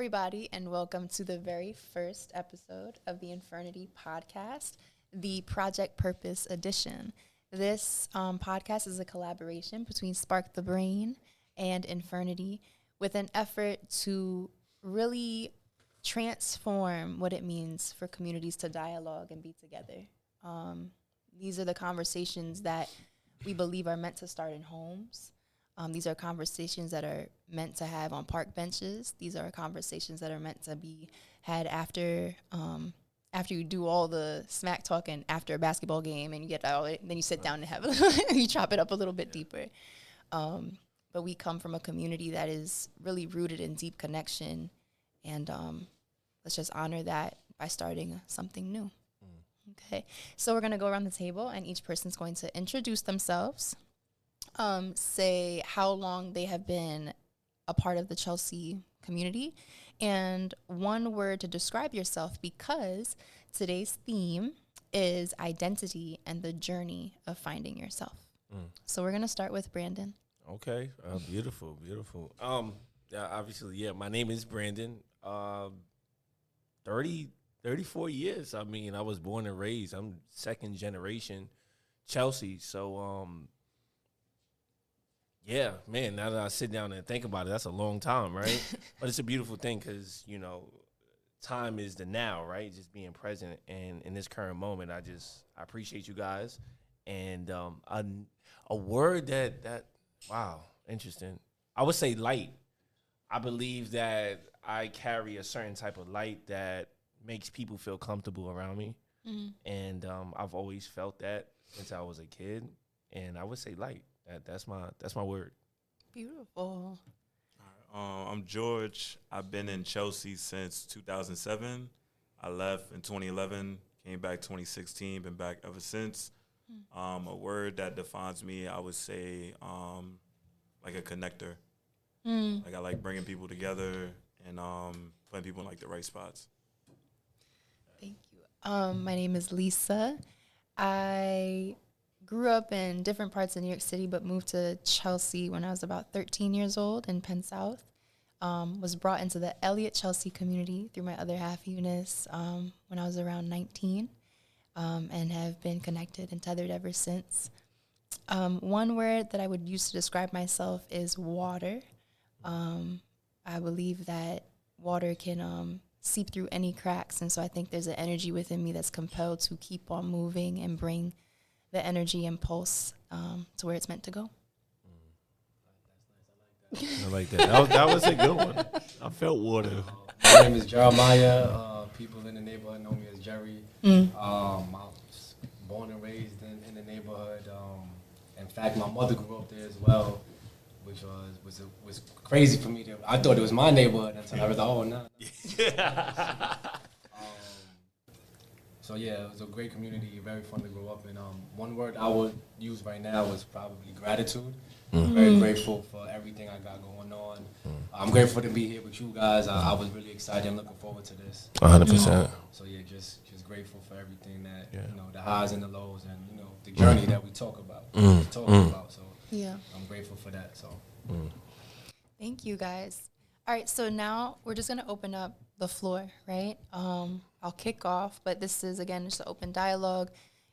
everybody, and welcome to the very first episode of the Infernity Podcast, the Project Purpose Edition. This podcast is a collaboration between Spark the Brain and Infernity with an effort to really transform what it means for communities to dialogue and be together. These are the conversations that we believe are meant to start in homes. These are conversations that are meant to have on park benches. These are conversations that are meant to be had after you do all the smack talking after a basketball game, and you get out, then you sit down and have you chop it up a little bit deeper. But we come from a community that is really rooted in deep connection, and let's just honor that by starting something new. Okay, so we're gonna go around the table, and each person's going to introduce themselves. Say how long they have been a part of the Chelsea community, and one word to describe yourself, because today's theme is identity and the journey of finding yourself. So we're going to start with Brandon. Okay, beautiful. Obviously, my name is Brandon. 34 years. I mean, I was born and raised. I'm second generation Chelsea, so yeah, man, now that I sit down and think about it, that's a long time, right? But it's a beautiful thing because, time is the now, right? Just being present. And in this current moment, I appreciate you guys. And a word that, wow, interesting. I would say light. I believe that I carry a certain type of light that makes people feel comfortable around me. Mm-hmm. And I've always felt that since I was a kid. And I would say light. That's my word. Beautiful. I'm George. I've been in Chelsea since 2007. I left in 2011, came back 2016, been back ever since. A word that defines me, I would say, like a connector. Like I like bringing people together and putting people in like the right spots. Thank you. My name is Lisa. I grew up in different parts of New York City, but moved to Chelsea when I was about 13 years old in Penn South. Was brought into the Elliott Chelsea community through my other half, Eunice, when I was around 19, and have been connected and tethered ever since. One word that I would use to describe myself is water. I believe that water can seep through any cracks, and so I think there's an energy within me that's compelled to keep on moving and bring the energy and pulse to where it's meant to go. I like that. That was a good one. I felt water. My name is Jeremiah. People in the neighborhood know me as Jerry. I was born and raised in the neighborhood. In fact, my mother grew up there as well, which was crazy for me. I thought it was my neighborhood until I was like, oh, no. So, yeah, it was a great community, very fun to grow up in. One word I would use right now is probably gratitude. I'm very grateful for everything I got going on. I'm grateful to be here with you guys. I was really excited. I'm looking forward to this. 100%. So, yeah, just grateful for everything that, the highs and the lows and, the journey that we talk about. So, yeah, I'm grateful for that. So, Thank you, guys. All right, so now we're just going to open up the floor, right? I'll kick off, but this is, again, just an open dialogue,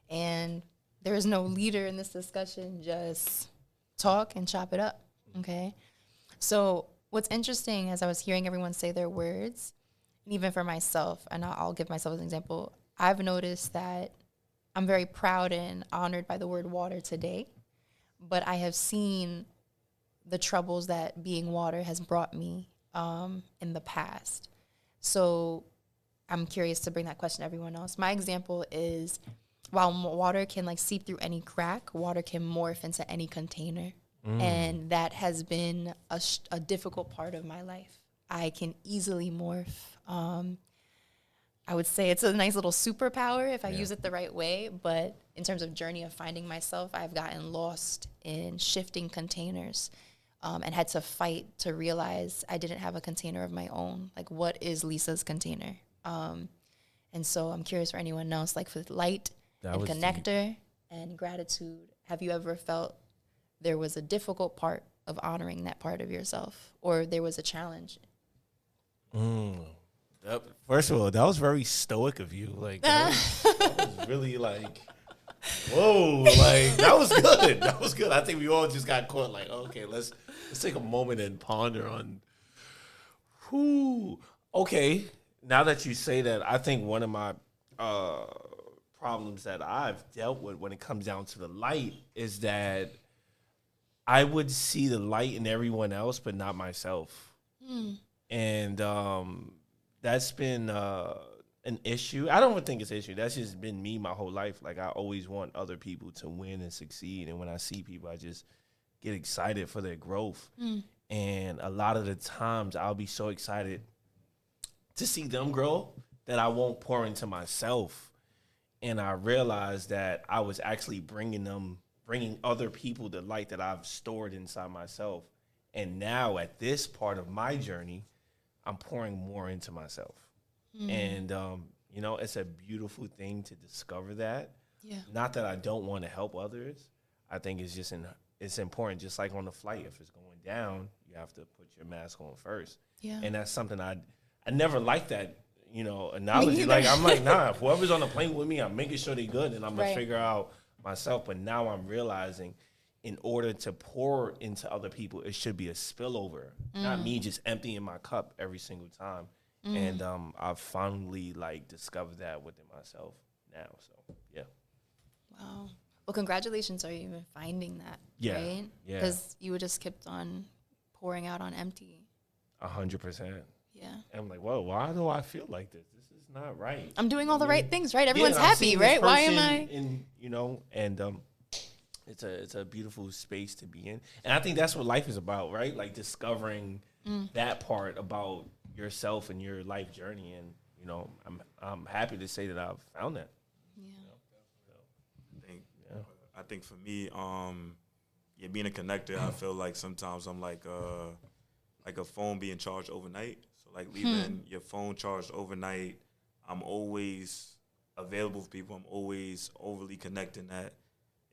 and there is no leader in this discussion. Just talk and chop it up, okay? So what's interesting, as I was hearing everyone say their words, and even for myself, and I'll give myself an example, I've noticed that I'm very proud and honored by the word water today, but I have seen the troubles that being water has brought me in the past. So I'm curious to bring that question to everyone else. My example is, while water can seep through any crack, water can morph into any container. And that has been a difficult part of my life. I can easily morph. I would say it's a nice little superpower if I use it the right way. But in terms of journey of finding myself, I've gotten lost in shifting containers and had to fight to realize I didn't have a container of my own. Like, what is Lisa's container? And so I'm curious for anyone else, for light and connector deep. And gratitude. Have you ever felt there was a difficult part of honoring that part of yourself, or there was a challenge? First of all, that was very stoic of you. Like that was really like, whoa, like that was good. That was good. I think we all just got caught. Like, okay, let's take a moment and ponder on who. Okay, now that you say that, I think one of my problems that I've dealt with when it comes down to the light is that I would see the light in everyone else, but not myself. And that's been an issue. I don't even think it's an issue. That's just been me my whole life. Like, I always want other people to win and succeed. And when I see people, I just get excited for their growth. And a lot of the times I'll be so excited to see them grow that I won't pour into myself. And I realized that I was actually bringing other people the light that I've stored inside myself. And now at this part of my journey, I'm pouring more into myself. And, you know, it's a beautiful thing to discover that. Yeah. Not that I don't want to help others. I think it's just it's important, just like on the flight. If it's going down, you have to put your mask on first. Yeah. And that's something I never liked that, you know, analogy. Like, I'm like, nah, if whoever's on the plane with me, I'm making sure they're good and I'm going to figure out myself. But now I'm realizing in order to pour into other people, it should be a spillover, not me just emptying my cup every single time. And I've finally, like, discovered that within myself now. So, yeah. Wow. Well, congratulations on even finding that, right? Yeah. Because you would just kept on pouring out on empty. 100%. Yeah. And I'm like, whoa, why do I feel like this? This is not right. I'm doing all the right things, right? Everyone's Yeah, I'm happy, seeing this right? Why am person I? in, you know, and it's a beautiful space to be in. And I think that's what life is about, right? Like discovering that part about yourself and your life journey. And, you know, I'm happy to say that I've found that. Yeah. I think for me, being a connector, I feel like sometimes I'm like a phone being charged overnight. So like leaving your phone charged overnight, I'm always available for people. I'm always overly connecting that.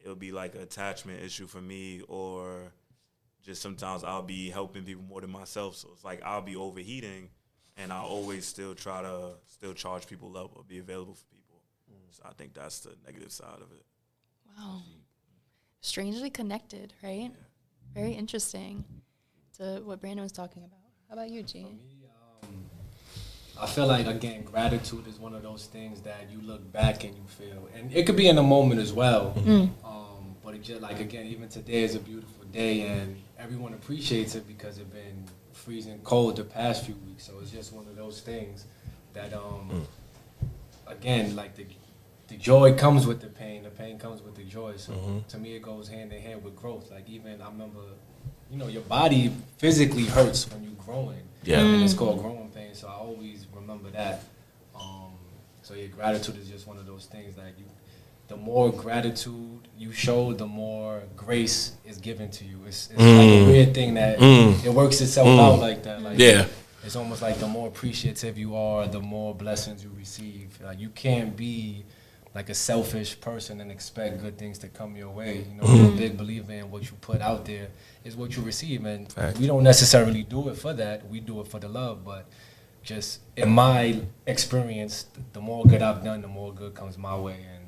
It'll be like an attachment issue for me, or just sometimes I'll be helping people more than myself. So it's like I'll be overheating, and I always still try to charge people up or be available for people. So I think that's the negative side of it. Wow. Strangely connected, right? Very interesting to what Brandon was talking about. How about you, Gene? I feel like, again, gratitude is one of those things that you look back and you feel, and it could be in the moment as well. But it just, like, again, even today is a beautiful day, and everyone appreciates it because it's been freezing cold the past few weeks. So it's just one of those things that, again, like the joy comes with the pain comes with the joy. So to me, it goes hand in hand with growth. Like, even I remember, you know, your body physically hurts when you're growing. Yeah. And it's called growing pain. So I always remember that. So yeah, gratitude is just one of those things that the more gratitude you show, the more grace is given to you. It's like a weird thing that it works itself out like that. Like, it's almost like the more appreciative you are, the more blessings you receive. Like, you can't be like a selfish person and expect good things to come your way. You know, I'm a big believer in what you put out there is what you receive. And we don't necessarily do it for that. We do it for the love. But just in my experience, the more good I've done, the more good comes my way. And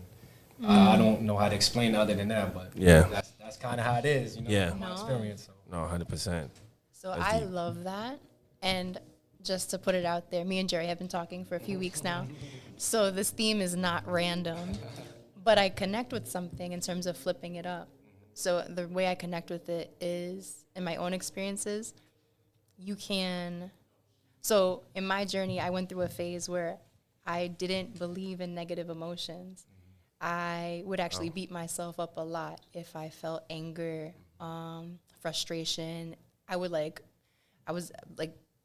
I don't know how to explain it other than that. But that's kind of how it is, you know, from my experience. So. No, 100%. So I love that. And just to put it out there, me and Jerry have been talking for a few weeks now. So this theme is not random, but I connect with something in terms of flipping it up. So the way I connect with it is in my own experiences. So in my journey, I went through a phase where I didn't believe in negative emotions. I would actually beat myself up a lot if I felt anger, frustration. I was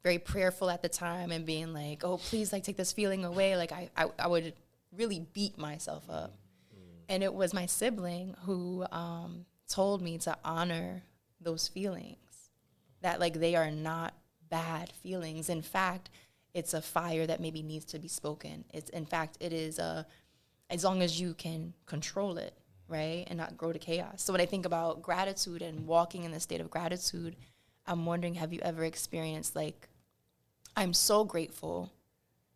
very prayerful at the time and being like, oh, please, like, take this feeling away. Like, I would really beat myself up. And it was my sibling who told me to honor those feelings, that, like, they are not bad feelings. In fact, it's a fire that maybe needs to be spoken. It is as long as you can control it, right, and not grow to chaos. So when I think about gratitude and walking in the state of gratitude, I'm wondering, have you ever experienced, like, I'm so grateful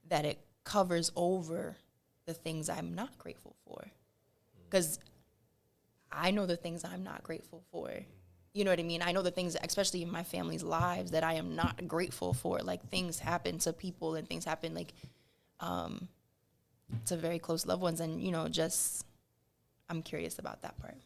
that it covers over the things I'm not grateful for. Because I know the things I'm not grateful for. You know what I mean? I know the things, especially in my family's lives, that I am not grateful for. Like, things happen to people and things happen, like, to very close loved ones. And, you know, just, I'm curious about that part.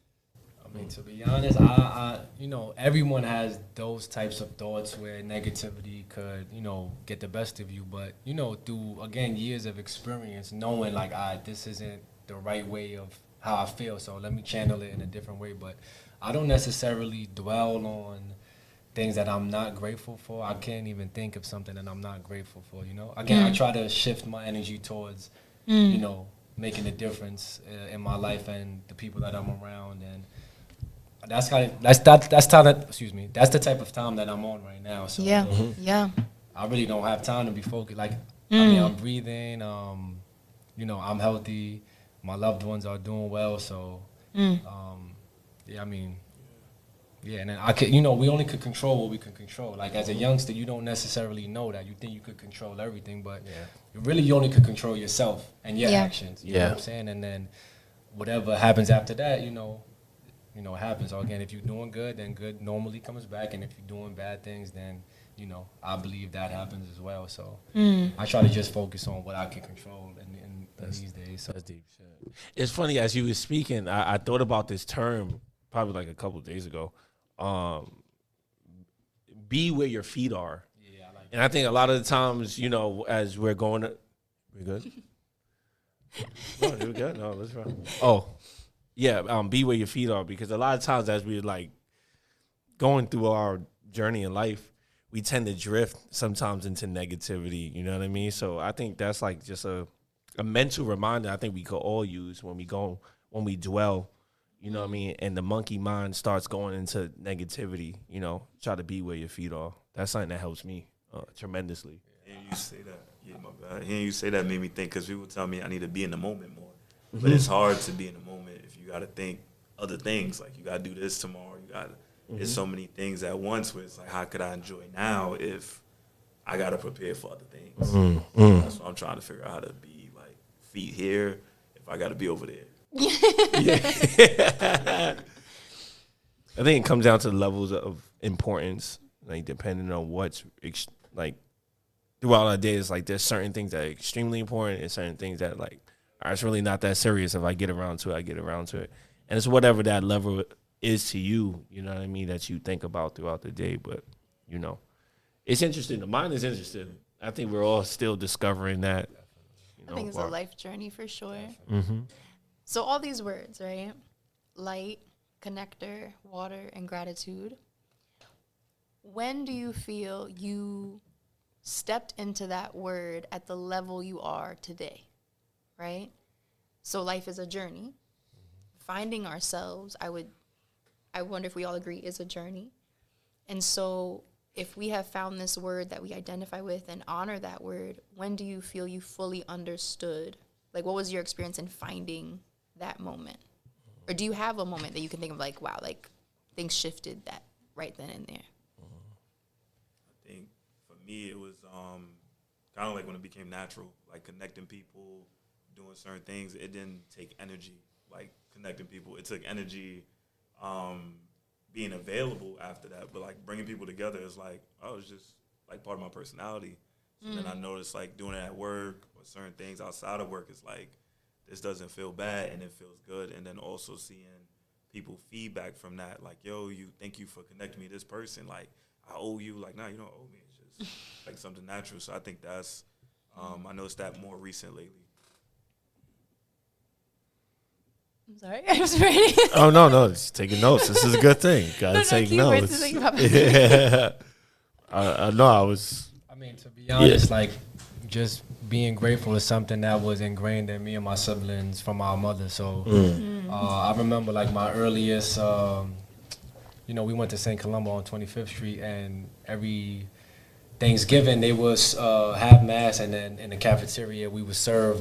I mean, to be honest, I you know, everyone has those types of thoughts where negativity could, you know, get the best of you. But, you know, through, again, years of experience, knowing, like, this isn't the right way of how I feel, so let me channel it in a different way. But I don't necessarily dwell on things that I'm not grateful for. I can't even think of something that I'm not grateful for, you know? Again, I try to shift my energy towards, you know, making a difference in my life and the people that I'm around. And that's the type of time that I'm on right now. So Yeah, yeah. I really don't have time to be focused. Like, I mean, I'm breathing, you know, I'm healthy, my loved ones are doing well, so yeah, I mean, yeah, and then I could, you know, we only could control what we can control. Like, as a youngster, you don't necessarily know that. You think you could control everything, but you only could control yourself and your actions. You know what I'm saying? And then whatever happens after that, you know, it happens. So again, if you're doing good, then good normally comes back, and if you're doing bad things, then, you know, I believe that happens as well. So I try to just focus on what I can control in these days. So That's deep shit. It's funny, as you were speaking, I thought about this term probably like a couple of days ago. Be where your feet are. yeah, I like And I think a lot of the times, you know, as we're going to, we good? No, you good? No, let's run. Oh, yeah. Be where your feet are, because a lot of times as we're like going through our journey in life, we tend to drift sometimes into negativity. You know what I mean? So I think that's like just a mental reminder I think we could all use when we dwell. You know what I mean? And the monkey mind starts going into negativity, you know, try to be where your feet are. That's something that helps me tremendously. Hearing you say that, yeah, my bad. Hearing you say that made me think, because people tell me I need to be in the moment more. But it's hard to be in the moment if you got to think other things. Like, you got to do this tomorrow. You got There's so many things at once where it's like, how could I enjoy now if I got to prepare for other things? That's what I'm trying to figure out, how to be, like, feet here if I got to be over there. I think it comes down to the levels of importance, like depending on what's like throughout our day. It's like there's certain things that are extremely important and certain things that like it's really not that serious. If I get around to it, I get around to it, and it's whatever that level is to you. You know what I mean? That you think about throughout the day. But you know, it's interesting. The mind is interesting. I think we're all still discovering that. You know, I think it's a life journey for sure. Mm-hmm. So all these words, right? Light, connector, water, and gratitude. When do you feel you stepped into that word at the level you are today, right? So life is a journey. Finding ourselves, I wonder if we all agree, is a journey. And so if we have found this word that we identify with and honor that word, when do you feel you fully understood? Like, what was your experience in finding that moment? Or do you have a moment that you can think of, like, wow, like things shifted that right then and there? I think for me it was kind of like when it became natural, like connecting people, doing certain things. It didn't take energy, like connecting people. It took energy being available after that. But like bringing people together is like, oh, it's just like part of my personality. So then I noticed like doing it at work or certain things outside of work is like, this doesn't feel bad and it feels good. And then also seeing people feedback from that, like, yo, thank you for connecting me to this person. Like, I owe you. Like, nah, you don't owe me. It's just like something natural. So I think that's, I noticed that more recent lately. I'm sorry, I was ready. Oh no, just taking notes. This is a good thing. Gotta take notes. Yeah. I was. I mean, to be honest, like, just being grateful is something that was ingrained in me and my siblings from our mother. So I remember, like, my earliest, we went to St. Columba on 25th Street, and every Thanksgiving they would have mass, and then in the cafeteria we would serve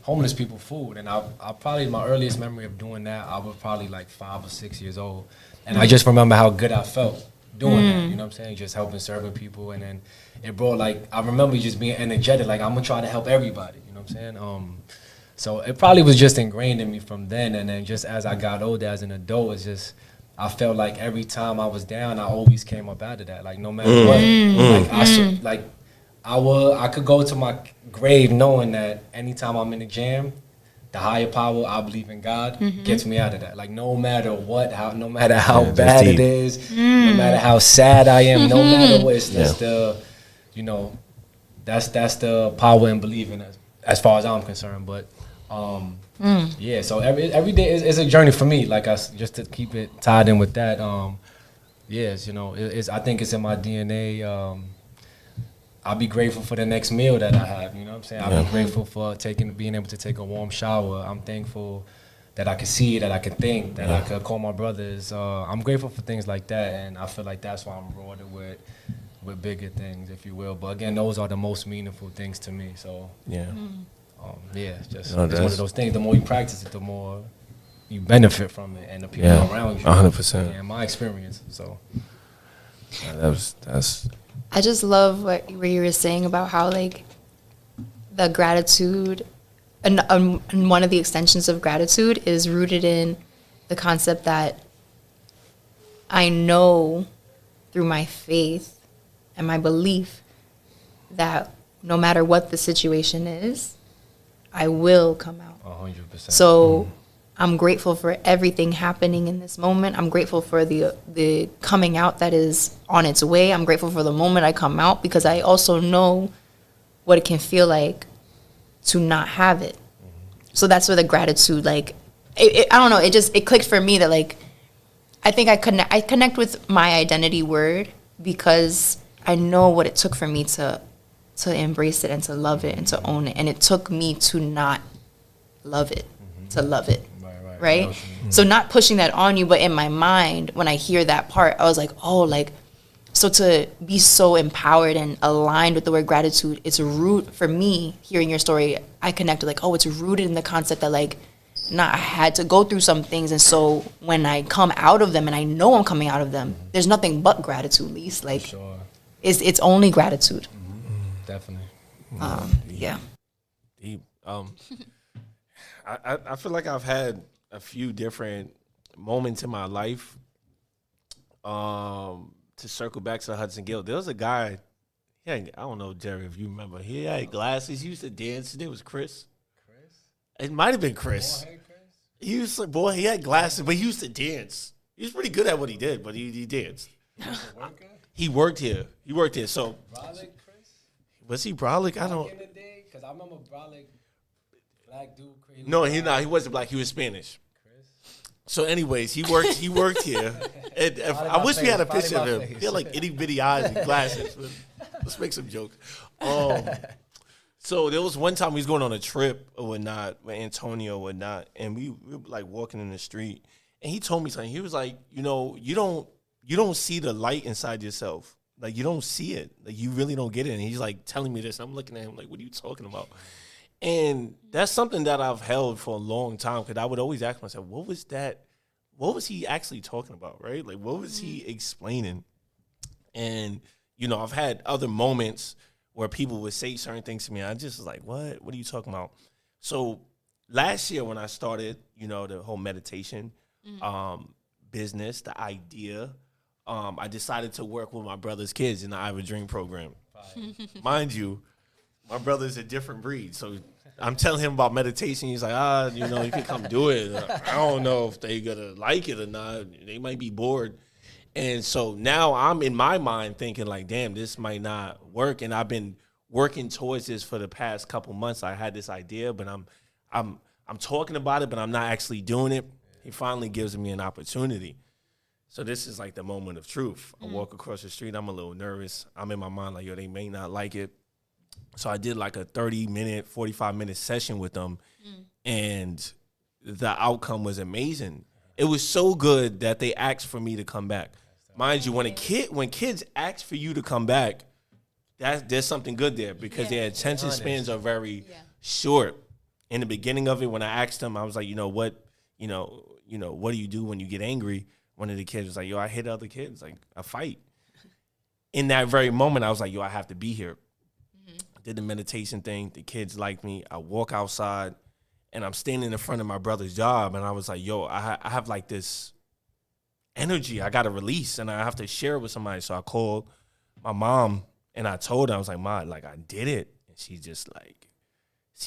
homeless people food. And I probably, my earliest memory of doing that, I was probably like 5 or 6 years old. And I just remember how good I felt doing that. You know what I'm saying? Just helping, serving people, and then it brought like I remember just being energetic. Like I'm gonna try to help everybody. You know what I'm saying? So it probably was just ingrained in me from then, and then just as I got older, as an adult, it's just I felt like every time I was down, I always came up out of that. Like no matter what, I could go to my grave knowing that anytime I'm in the jam, the higher power, I believe in God, gets me out of that. Like no matter what, no matter how bad it is, no matter how sad I am, no matter what, it's just the, you know, that's the power in believing as far as I'm concerned. But yeah, so every day is a journey for me. Like just to keep it tied in with that. Yes, you know, I think it's in my DNA. I'll be grateful for the next meal that I have. You know what I'm saying? I'll be grateful for being able to take a warm shower. I'm thankful that I can see, that I can think, that I could call my brothers. I'm grateful for things like that, and I feel like that's why I'm rewarded with bigger things, if you will. But again, those are the most meaningful things to me. So it's just it's one of those things. The more you practice it, the more you benefit from it, and the people around you. 100%. And my experience. So that's. I just love what you were saying about how like the gratitude and one of the extensions of gratitude is rooted in the concept that I know through my faith and my belief that no matter what the situation is, I will come out. 100%. So I'm grateful for everything happening in this moment. I'm grateful for the coming out that is on its way. I'm grateful for the moment I come out because I also know what it can feel like to not have it. So that's where the gratitude, like, I don't know, it clicked for me that, like, I think I connect with my identity word because I know what it took for me to embrace it and to love it and to own it. And it took me to not love it, to love it. Right? So not pushing that on you, but in my mind, when I hear that part, I was like, oh, like, so to be so empowered and aligned with the word gratitude, it's for me, hearing your story, I connected like, oh, it's rooted in the concept that like, I had to go through some things. And so when I come out of them and I know I'm coming out of them, there's nothing but gratitude, Lise. Like, sure. It's only gratitude. Definitely. Yeah. Deep. I feel like I've had a few different moments in my life. To circle back to Hudson Guild, there was a guy. I don't know, Jerry, if you remember. He had glasses. He used to dance. His name was Chris. It might have been Chris. He used to, he had glasses, but he used to dance. He was pretty good at what he did, but he danced. He worked here. So Brolic, Chris? was he Brolic? I don't. Back in the day, because I remember Brolic, black dude. No, he wasn't black. He was Spanish. So, anyways, he worked here. And I wish we had a picture of him. He had like itty bitty eyes and glasses. Let's make some jokes. So there was one time we was going on a trip or whatnot with Antonio or whatnot, and we were like walking in the street, and he told me something. He was like, you don't see the light inside yourself. Like you don't see it. Like you really don't get it. And he's like telling me this. I'm looking at him like, what are you talking about? And that's something that I've held for a long time because I would always ask myself, what was that? What was he actually talking about, right? Like, what was he explaining? And, I've had other moments where people would say certain things to me. And I just was like, what? What are you talking about? So last year when I started, the whole meditation business, the idea, I decided to work with my brother's kids in the I Have a Dream program. Mind you, my brother's a different breed, so I'm telling him about meditation. He's like, you can come do it. I don't know if they gonna like it or not. They might be bored. And so now I'm in my mind thinking like, damn, this might not work. And I've been working towards this for the past couple months. I had this idea, but I'm talking about it, but I'm not actually doing it. He finally gives me an opportunity. So this is like the moment of truth. I walk across the street. I'm a little nervous. I'm in my mind like, yo, they may not like it. So I did like a 30-minute, 45-minute session with them, and the outcome was amazing. It was so good that they asked for me to come back. Mind you, when kids ask for you to come back, there's something good there because their attention spans are very short. In the beginning of it, when I asked them, I was like, what do you do when you get angry? one of the kids was like, yo, I hit other kids, like a fight. In that very moment, I was like, yo, I have to be here. Did the meditation thing. The kids like me. I walk outside, and I'm standing in front of my brother's job, and I was like, yo, I have like this energy I got to release, and I have to share it with somebody. So I called my mom, and I told her, I was like, Mom, like, I did it. And she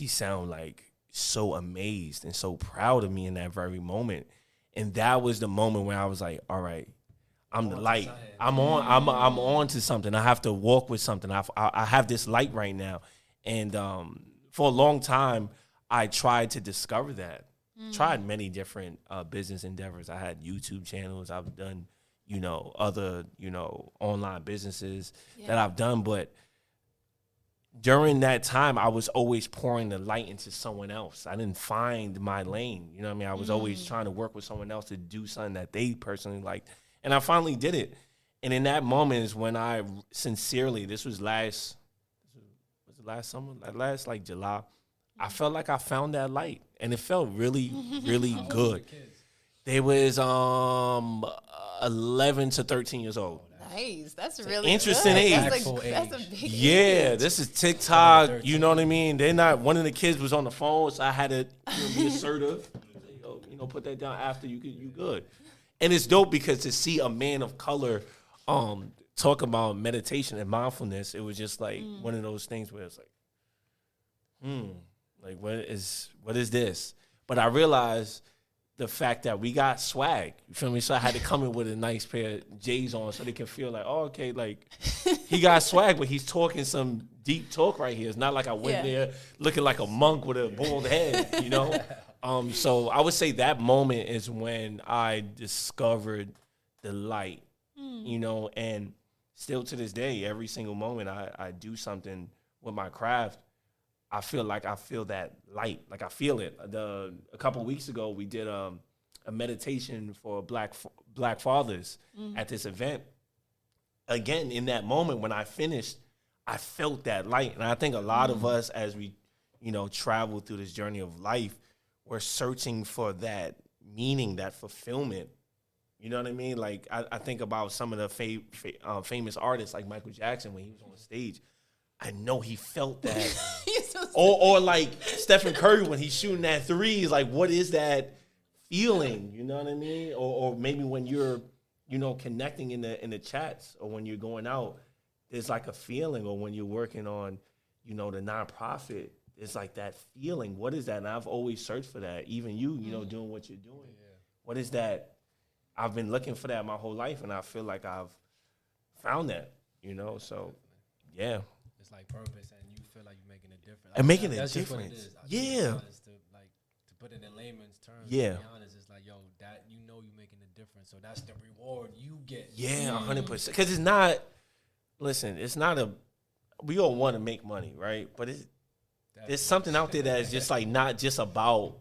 sounded like so amazed and so proud of me in that very moment. And that was the moment where I was like, all right, I'm the light. I'm on to something. I have to walk with something. I have this light right now. And for a long time, I tried to discover that. Tried many different business endeavors. I had YouTube channels. I've done, other, online businesses that I've done. But during that time, I was always pouring the light into someone else. I didn't find my lane. You know what I mean? I was always trying to work with someone else to do something that they personally liked. And I finally did it. And in that moment is when I sincerely, this was last summer, last like July, I felt like I found that light. And it felt really, really good. They was 11 to 13 years old. Nice. That's really interesting good. age. That's a big Yeah, this is TikTok. You know what I mean? They're not. One of the kids was on the phone, so I had to be assertive. Put that down after you good. And it's dope because to see a man of color talk about meditation and mindfulness, it was just like one of those things where it's like, like what is this? But I realized the fact that we got swag. You feel me? So I had to come in with a nice pair of J's on so they can feel like, oh, okay, like he got swag, but he's talking some deep talk right here. It's not like I went there looking like a monk with a bald head, So I would say that moment is when I discovered the light, and still to this day, every single moment I do something with my craft, I feel that light, like I feel it. A couple of weeks ago, we did a meditation for Black fathers at this event. Again, in that moment when I finished, I felt that light, and I think a lot of us, as we, travel through this journey of life, we're searching for that meaning, that fulfillment. You know what I mean? Like I think about some of the famous artists, like Michael Jackson, when he was on stage. I know he felt that. or like Stephen Curry when he's shooting that threes, like what is that feeling? You know what I mean? Or maybe when you're, connecting in the chats, or when you're going out, there's like a feeling, or when you're working on, the nonprofit, it's like that feeling. What is that? And I've always searched for that. Even you, doing what you're doing. Yeah. What is that? I've been looking for that my whole life, and I feel like I've found that, so yeah. It's like purpose, and you feel like you're making a difference. And making a that's difference. Just what it is. Yeah. To put it in layman's terms, yeah. To be honest, it's like, yo, that you're making a difference. So that's the reward you get. Yeah, 100%. Because it's not, we all want to make money, right? But there's something out there that is just like not just about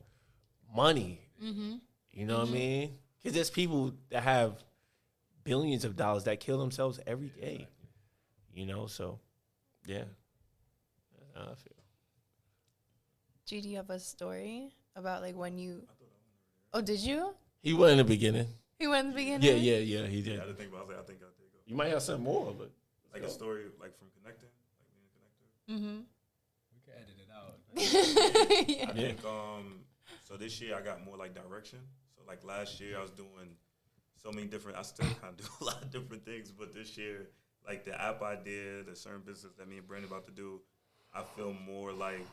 money. Mm-hmm. You know what I mean? Because there's people that have billions of dollars that kill themselves every day. So, yeah. That's how I feel. G, do you have a story about like when you? Oh, did you? He went in the beginning. He went in the beginning. Yeah, he did. I didn't think about it. I think I did go. You might have some more, but like a story, like from connecting, like being a connector. Mm-hmm. We can edit it out. Yeah. I think so this year I got more like direction. So like last year I was doing so many different. I still kind of do a lot of different things, but this year, like the app idea, the certain business that me and Brandon about to do, I feel more like,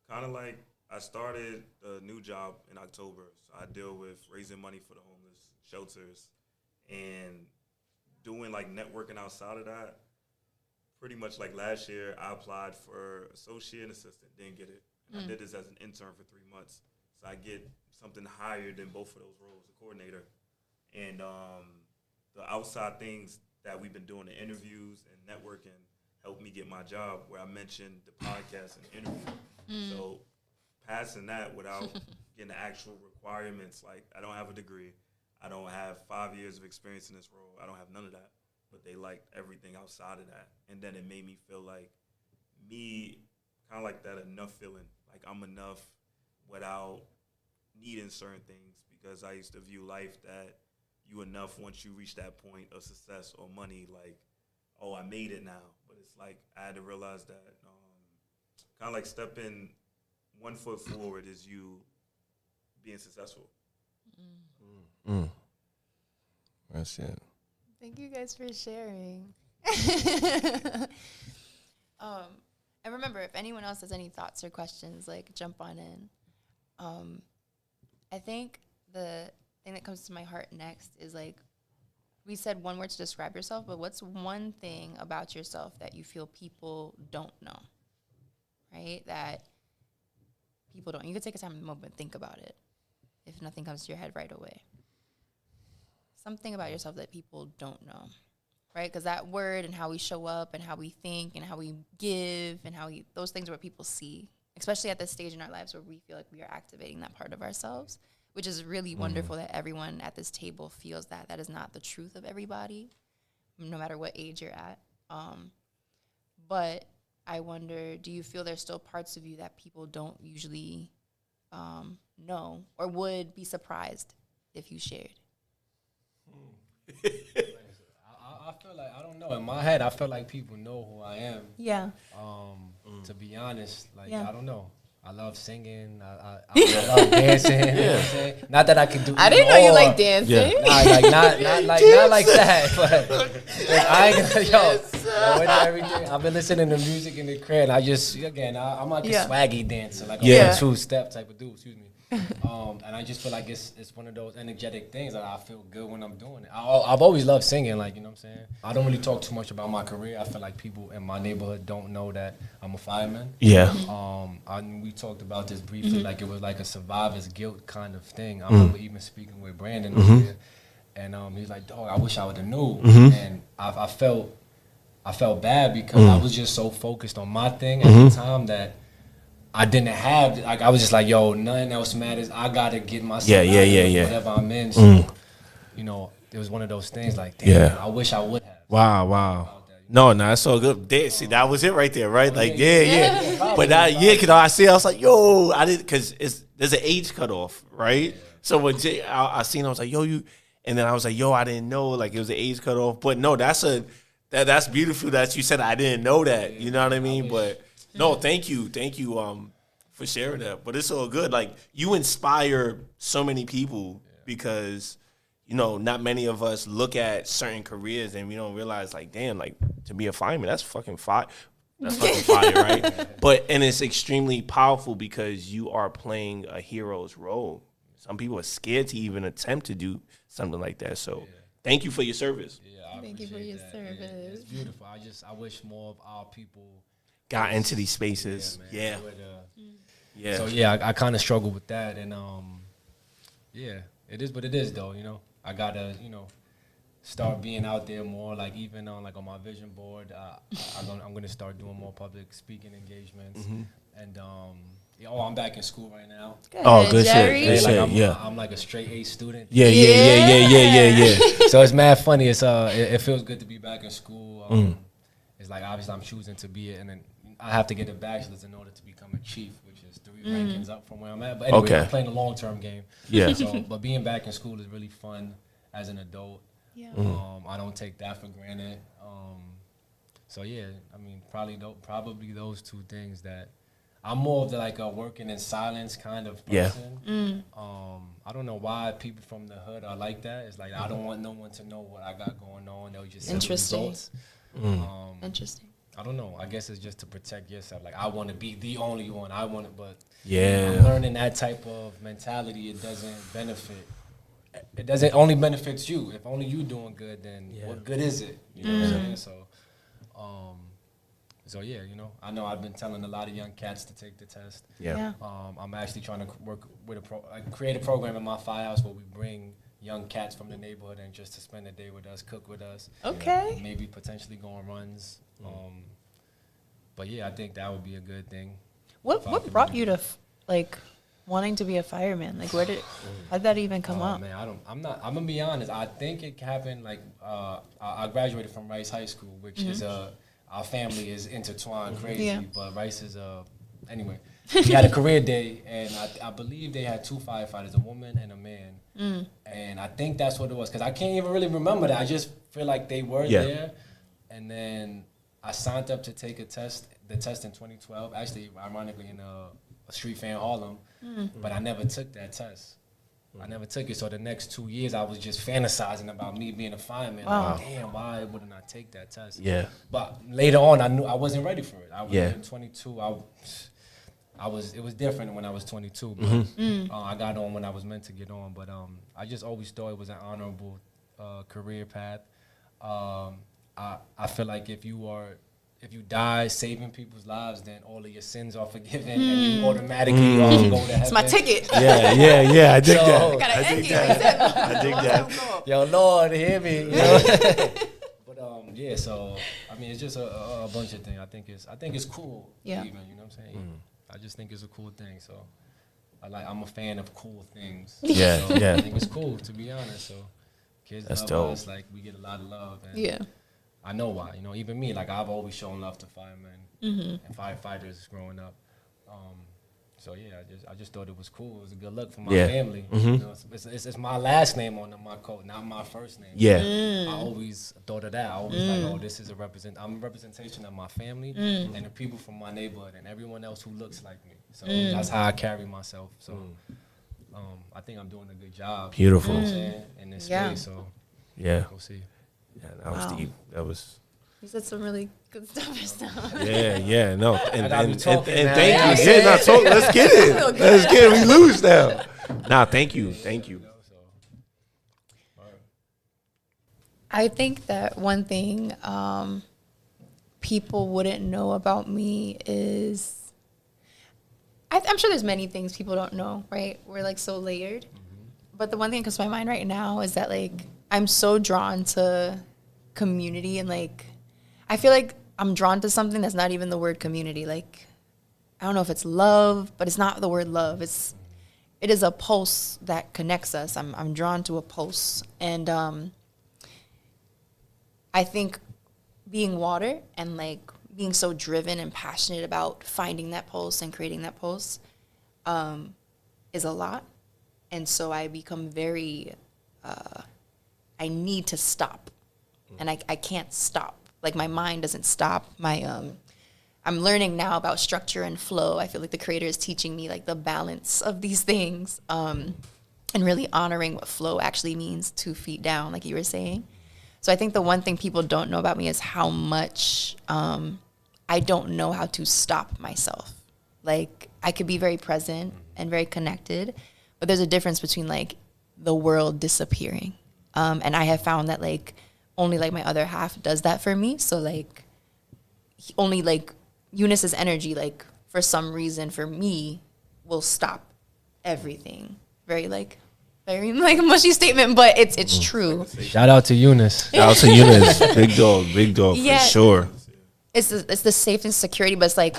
kind of like I started a new job in October. So I deal with raising money for the homeless shelters and doing like networking outside of that. Pretty much like last year, I applied for associate and assistant, didn't get it. And I did this as an intern for 3 months. So I get something higher than both of those roles, a coordinator. And the outside things that we've been doing, the interviews and networking, helped me get my job, where I mentioned the podcast and interview. So passing that without getting the actual requirements, like I don't have a degree, I don't have 5 years of experience in this role, I don't have none of that, but they liked everything outside of that. And then it made me feel like kind of like that enough feeling, like I'm enough without needing certain things, because I used to view life that you enough once you reach that point of success or money, like, oh, I made it now. But it's like I had to realize that kind of like stepping 1 foot forward is you being successful. That's it. Thank you guys for sharing. And remember, if anyone else has any thoughts or questions, like jump on in. I think the thing that comes to my heart next is like, we said one word to describe yourself, but what's one thing about yourself that you feel people don't know, right? That people don't. You could take a time in the moment and think about it if nothing comes to your head right away. Something about yourself that people don't know, right? Because that word and how we show up and how we think and how we give and those things are what people see, especially at this stage in our lives where we feel like we are activating that part of ourselves, which is really wonderful that everyone at this table feels that. That is not the truth of everybody, no matter what age you're at. But I wonder, do you feel there's still parts of you that people don't usually know or would be surprised if you shared? I feel like, I don't know. In my head, I feel like people know who I am. Yeah. To be honest, like, Yeah. I don't know. I love singing. I love dancing. You know what I'm saying? Not that I can do. I didn't know you more. like dancing. Yeah. Not like that. But like, I ain't gonna with everything. I've been listening to music in the crib. And I just I'm like a swaggy dancer, like Yeah. a 2-step type of dude. Excuse me. And I just feel like it's one of those energetic things that I feel good when I'm doing it. I've always loved singing, like, you know what I'm saying? I don't really talk too much about my career. I feel like people in my neighborhood don't know that I'm a fireman. Yeah. We talked about this briefly, like it was like a survivor's guilt kind of thing. I remember even speaking with Brandon earlier, and he's like, "Dog, I wish I would have knew." And I felt bad because I was just so focused on my thing at the time that I didn't have, like, I was just like, yo, nothing else matters. I gotta get myself out of whatever I'm in. So, you know, it was one of those things like, damn, I wish I would have. Wow. No, that's so good. See, that was it right there, right? Like, yeah. But because I was like, yo, I didn't, because there's an age cutoff, right? So when I seen, I was like, yo, you, and then I was like, yo, I didn't know, like, it was an age cutoff. But no, that's beautiful that you said I didn't know that. You know what I mean? But no, thank you, for sharing that. But it's all good. Like, you inspire so many people because, you know, not many of us look at certain careers and we don't realize, like, damn, like, to be a fireman, that's fucking fire. That's fucking fire, right? And it's extremely powerful because you are playing a hero's role. Some people are scared to even attempt to do something like that. So thank you for your service. Yeah, Thank you for your service. Yeah, it's beautiful. I wish more of our people got into these spaces. Yeah. So yeah, I kind of struggle with that, and it is what it is, though. You know, I gotta start being out there more. Like, even on my vision board, I'm gonna start doing more public speaking engagements, and I'm back in school right now. Good Jerry. shit. Good shit. I'm like a straight A student. Yeah. So it's mad funny. It feels good to be back in school. It's like, obviously I'm choosing to be it, and then I have to get a bachelor's in order to become a chief, which is 3 rankings up from where I'm at. But anyway, I'm playing a long-term game. Yeah. But being back in school is really fun as an adult. Yeah. I don't take that for granted. So yeah, I mean, probably those two things that I'm more of a working in silence kind of person. I don't know why people from the hood are like that. It's like, I don't want no one to know what I got going on. They'll just see the results. Interesting. I don't know. I guess it's just to protect yourself. Like, I want to be the only one. But Yeah. I'm learning that type of mentality. It doesn't benefit. It doesn't only benefits you. If only you doing good, then what good is it? You know what I'm saying? So yeah, I know I've been telling a lot of young cats to take the test. Yeah. I'm actually trying to work with create a program in my firehouse where we bring young cats from the neighborhood and just to spend a day with us, cook with us. Okay. Maybe potentially go on runs. But yeah, I think that would be a good thing. What brought you to wanting to be a fireman? Like, how did that even come up? Man, I'm gonna be honest. I think it happened I graduated from Rice High School, which is our family is intertwined crazy, but Rice is anyway. we had a career day, and I believe they had 2 firefighters, a woman and a man. And I think that's what it was, because I can't even really remember that. I just feel like they were there. And then I signed up to take the test in 2012, actually, ironically, in a street fair in Harlem. But I never took that test. I never took it. So the next 2 years, I was just fantasizing about me being a fireman. Wow. Like, damn, why wouldn't I take that test? Yeah. But later on, I knew I wasn't ready for it. I was Yeah. in 22. It was different when I was 22. But, I got on when I was meant to get on. But I just always thought it was an honorable career path. I feel like if you die saving people's lives, then all of your sins are forgiven, and you automatically go to heaven. It's my ticket. Yeah. I dig So- that. Gotta I end dig it. that. I dig that. Yo, Lord, hear me. You know? But yeah. So I mean, it's just a bunch of things. I think it's cool. Yeah. Even, you know what I'm saying? I just think it's a cool thing. So I'm a fan of cool things. Yeah, So yeah. I think it's cool, to be honest. So kids That's love dope. us. Like, we get a lot of love. And Yeah. I know why. You know, even me, like, I've always shown love to firemen and firefighters growing up. So yeah, I just thought it was cool. It was a good look for my Yeah. family. You know, it's my last name on my coat, not my first name. Yeah. I always thought of that. I always like, oh, this is I'm a representation of my family and the people from my neighborhood and everyone else who looks like me. So that's how I carry myself. So I think I'm doing a good job. Beautiful. You know what I'm saying, in this Yeah. space. So Yeah. we'll see. Yeah, that was Wow. deep. That was. You said some really good stuff just now. Yeah, no, and gotta be and talking now. thank Yeah. you. Yeah, not talk. Let's get it. Let's get it. We lose now. Nah, thank you. I think that one thing people wouldn't know about me is, I'm sure there's many things people don't know, right? We're like so layered. But the one thing that comes to my mind right now is that like I'm so drawn to community, and like I feel like I'm drawn to something that's not even the word community. Like, I don't know if it's love, but it's not the word love. It is a pulse that connects us. I'm drawn to a pulse. And I think being water and like being so driven and passionate about finding that pulse and creating that pulse is a lot. And so I become very, I need to stop. And I can't stop. Like, my mind doesn't stop. I'm learning now about structure and flow. I feel like the creator is teaching me like the balance of these things, and really honoring what flow actually means 2 feet down, like you were saying. So I think the one thing people don't know about me is how much I don't know how to stop myself. Like, I could be very present and very connected, but there's a difference between like the world disappearing. And I have found that like only like my other half does that for me. So like only like Eunice's energy, like for some reason for me, will stop everything. Very like mushy statement, but it's true. Shout out to Eunice. Shout out to Eunice, big dog Yeah. for sure. It's the safety and security, but it's like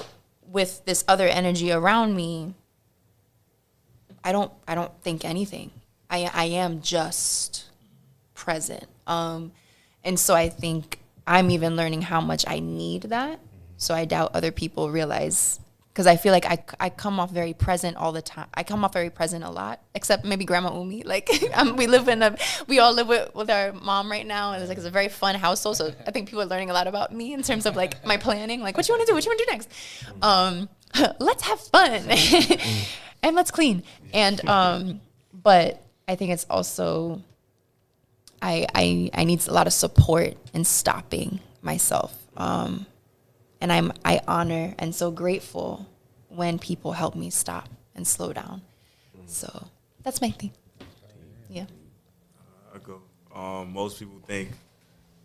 with this other energy around me, I don't think anything. I am just present. And so I think I'm even learning how much I need that. So I doubt other people realize, because I feel like I come off very present all the time. I come off very present a lot, except maybe Grandma Umi. Like we all live with our mom right now, and it's a very fun household. So I think people are learning a lot about me in terms of like my planning. Like, what you want to do? What you want to do next? Let's have fun and let's clean. And but I think it's also I need a lot of support in stopping myself. And I honor and so grateful when people help me stop and slow down. So that's my thing. Yeah. I go. Most people think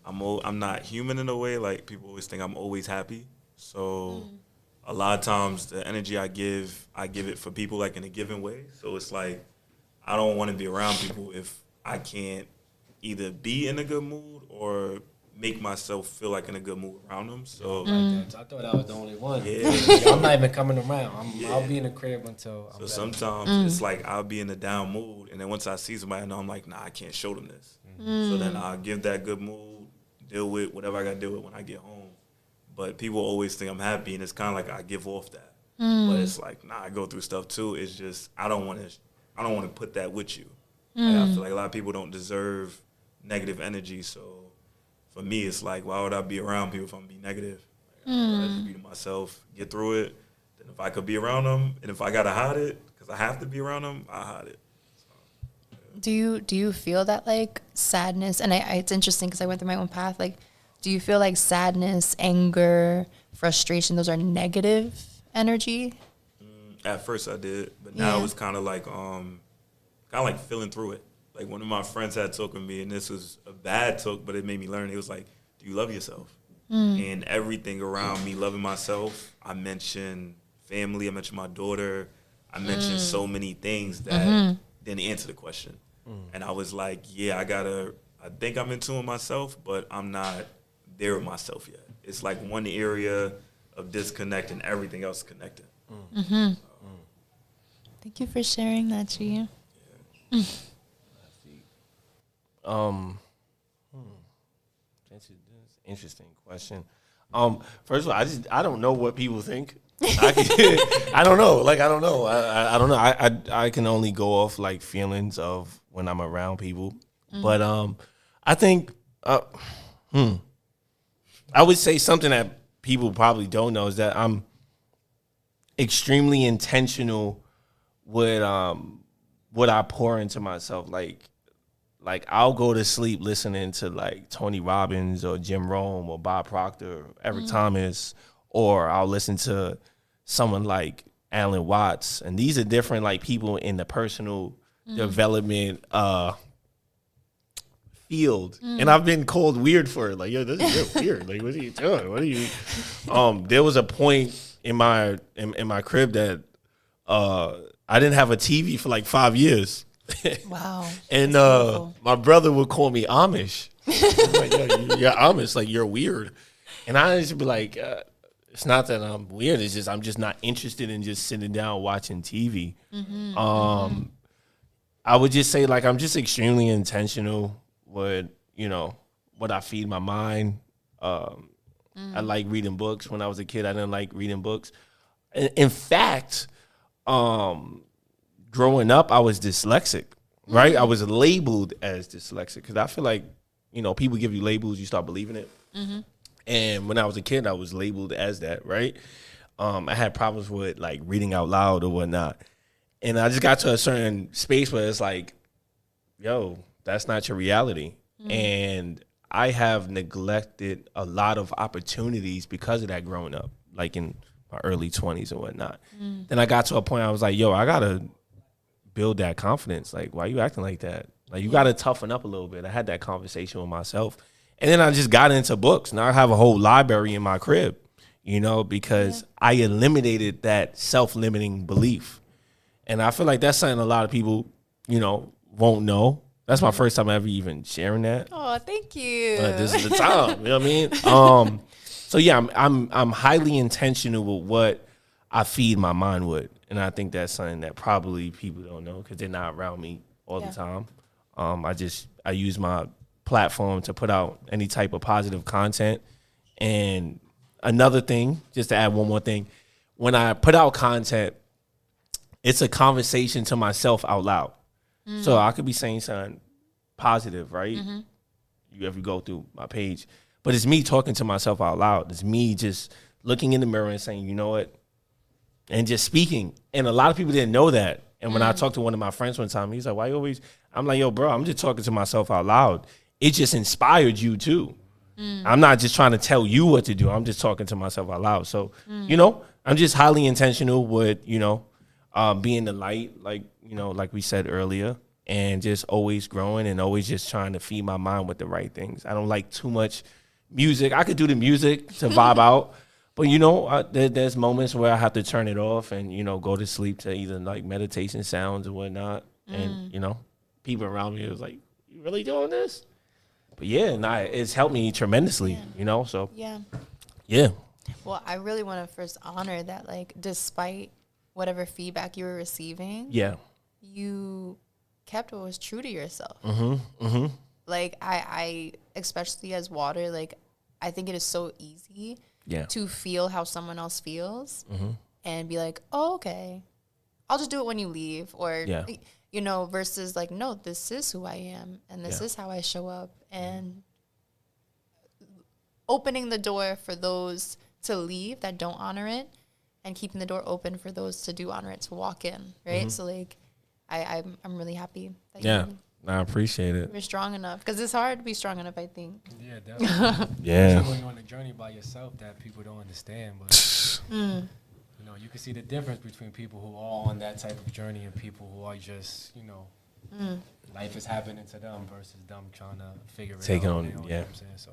I'm not human in a way. Like, people always think I'm always happy. So a lot of times the energy I give it for people like in a given way. So it's like I don't want to be around people if I can't either be in a good mood or make myself feel like in a good mood around them. So I thought I was the only one. Yeah. I'm not even coming around. I'll be in the crib until I'm So back. sometimes it's like I'll be in a down mood, and then once I see somebody, I know I'm like, nah, I can't show them this. So then I'll give that good mood, deal with whatever I got to deal with when I get home. But people always think I'm happy, and it's kind of like I give off that. But it's like, nah, I go through stuff too. It's just I don't want to put that with you. Like, I feel like a lot of people don't deserve negative energy. So for me, it's like, why would I be around people if I'm gonna be negative? Like, I'd rather be to myself, get through it. Then if I could be around them, and if I gotta hide it, because I have to be around them, I hide it. Do you feel that like sadness? And it's interesting because I went through my own path. Like, do you feel like sadness, anger, frustration, those are negative energy? At first I did, but now Yeah. it's kind of like feeling through it. Like one of my friends had told me, and this was a bad talk, but it made me learn. It was like, do you love yourself? And everything around me loving myself. I mentioned family. I mentioned my daughter. I mentioned so many things that didn't answer the question. And I was like, yeah, I think I'm in tune with myself, but I'm not there with myself yet. It's like one area of disconnect and everything else connected. Thank you for sharing that, G. That's an interesting question. First of all, I don't know what people think. I don't know. Like, I don't know. I don't know. I can only go off like feelings of when I'm around people. But I think I would say something that people probably don't know is that I'm extremely intentional with what I pour into myself. Like I'll go to sleep listening to like Tony Robbins or Jim Rome or Bob Proctor or Eric Thomas, or I'll listen to someone like Alan Watts. And these are different like people in the personal development field. And I've been called weird for it. Like, yo, this is weird. Like, what are you doing? What are you there was a point in my crib that I didn't have a TV for like 5 years. Wow. And That's beautiful. my brother would call me Amish. Like, yo, you're Amish, like you're weird. And I used to be like, it's not that I'm weird. It's just I'm just not interested in just sitting down watching TV. I would just say like I'm just extremely intentional with what I feed my mind. I like reading books. When I was a kid, I didn't like reading books. In fact, growing up, I was dyslexic, right? I was labeled as dyslexic because I feel like, people give you labels, you start believing it. And when I was a kid, I was labeled as that, right? I had problems with like reading out loud or whatnot. And I just got to a certain space where it's like, yo, that's not your reality. And I have neglected a lot of opportunities because of that growing up, like in my early 20s and whatnot. Then I got to a point I was like, yo, I got to build that confidence. Like, why are you acting like that? Like, you got to toughen up a little bit. I had that conversation with myself. And then I just got into books. Now I have a whole library in my crib, because I eliminated that self-limiting belief. And I feel like that's something a lot of people, won't know. That's my first time ever even sharing that. Oh, thank you. This is the time. You know what I mean? So yeah, I'm highly intentional with what I feed my mind with, and I think that's something that probably people don't know because they're not around me all the time. I use my platform to put out any type of positive content. And another thing, just to add one more thing, when I put out content, it's a conversation to myself out loud. So I could be saying something positive, right? If you go through my page. But it's me talking to myself out loud. It's me just looking in the mirror and saying, you know what? And just speaking. And a lot of people didn't know that. And when I talked to one of my friends one time, he's like, why you always? I'm like, yo, bro, I'm just talking to myself out loud. It just inspired you too. I'm not just trying to tell you what to do. I'm just talking to myself out loud. So, I'm just highly intentional with, being the light, like we said earlier, and just always growing and always just trying to feed my mind with the right things. I don't like too much music. I could do the music to vibe out, but there's moments where I have to turn it off and, go to sleep to either like meditation sounds or whatnot. And, people around me was like, you really doing this? But yeah, it's helped me tremendously, so yeah. Well, I really want to first honor that, like, despite whatever feedback you were receiving, you kept what was true to yourself. Like, I especially as Water, like, I think it is so easy to feel how someone else feels and be like, oh, okay, I'll just do it when you leave, or Yeah. you know, versus like, no, this is who I am, and this Yeah. is how I show up, and opening the door for those to leave that don't honor it, and keeping the door open for those to do honor it, to walk in, right? So like, I'm really happy that Yeah, I appreciate it. you're strong enough, because it's hard to be strong enough, I think. Yeah, definitely. Yeah. Especially when you're on a journey by yourself that people don't understand. But you know, you can see the difference between people who are on that type of journey and people who are just, you know, life is happening to them versus them trying to figure it Take it out. on, You know yeah. what I'm saying? So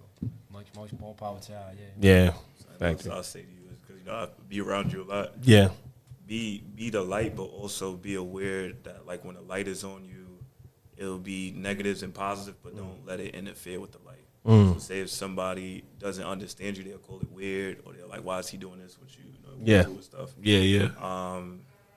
much more power to y'all. Yeah. And Thank that's you. what I'll say to you is because you know I be around you a lot. Yeah. Be the light, but also be aware that like when the light is on you, it'll be negatives and positives, but don't let it interfere with the light. So say if somebody doesn't understand you, they'll call it weird, or they're like, "Why is he doing this with you?" You know, Yeah. doing stuff. Yeah. Yeah.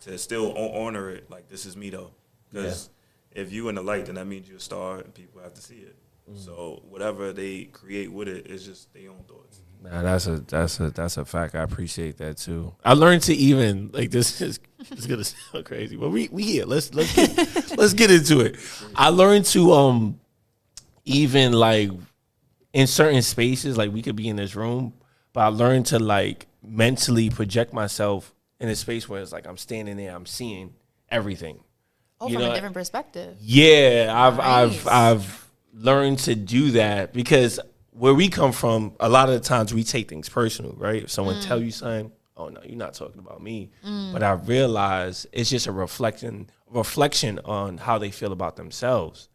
To still honor it, like this is me though, because if you in the light, then that means you're a star, and people have to see it. So whatever they create with it is just their own thoughts. Nah, that's a fact. I appreciate that too. I learned to even like this is it's gonna sound crazy, but we here. Let's get into it. I learned to even like in certain spaces, like we could be in this room, but I learned to like mentally project myself in a space where it's like I'm standing there, I'm seeing everything. Oh, You from know, a different perspective. Yeah, Nice. I've learned to do that because where we come from, a lot of the times we take things personal, right? If someone tell you something, oh no, you're not talking about me. But I realize it's just a reflection on how they feel about themselves.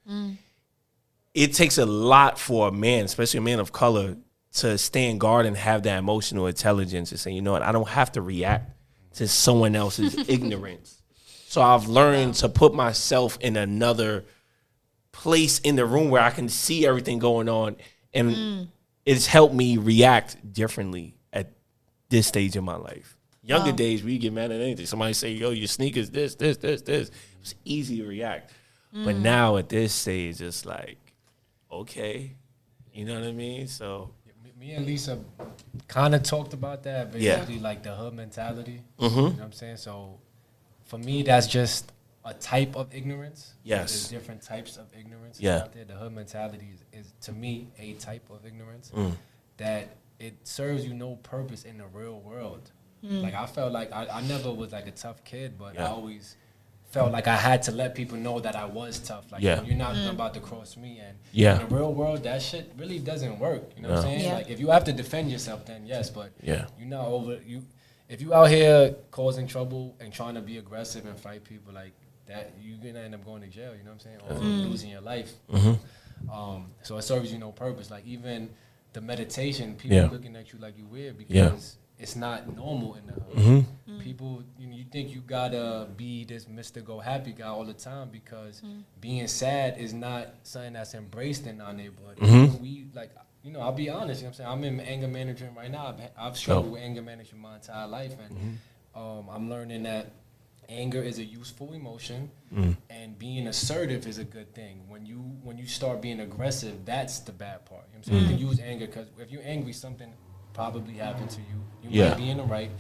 It takes a lot for a man, especially a man of color, to stand guard and have that emotional intelligence and say, you know what, I don't have to react to someone else's ignorance. So I've learned to put myself in another place in the room where I can see everything going on, and it's helped me react differently at this stage in my life. Younger days, we get mad at anything. Somebody say, yo, your sneakers, this. It's easy to react. But now at this stage, it's like, okay, you know what I mean? So, Me and Lisa kind of talked about that, basically like the hood mentality. You know what I'm saying? So for me, that's just a type of ignorance. Yes. There's different types of ignorance Yeah. out there. The hood mentality is to me, a type of ignorance that it serves you no purpose in the real world. Like I felt like I never was like a tough kid, but I always felt like I had to let people know that I was tough. Like, Yeah. you're not about to cross me. And Yeah. in the real world, that shit really doesn't work. You know what I'm saying? Yeah. Like, if you have to defend yourself, then yes, but Yeah. you're not over you. If you out here causing trouble and trying to be aggressive and fight people like that, you're gonna end up going to jail. You know what I'm saying? Or losing your life. So it serves you no purpose. Like even the meditation, people Yeah. looking at you like you weird because Yeah. it's not normal in the hood. People, you think you gotta be this Mr. Go Happy guy all the time because being sad is not something that's embraced in our neighborhood. We like, I'll be honest. You know what I'm saying? I'm in anger management right now. I've struggled with anger management my entire life, and I'm learning that anger is a useful emotion, and being assertive is a good thing. When you start being aggressive, that's the bad part. You know what I'm saying? You can use anger because if you're angry, something probably happened to you. You might be in the right,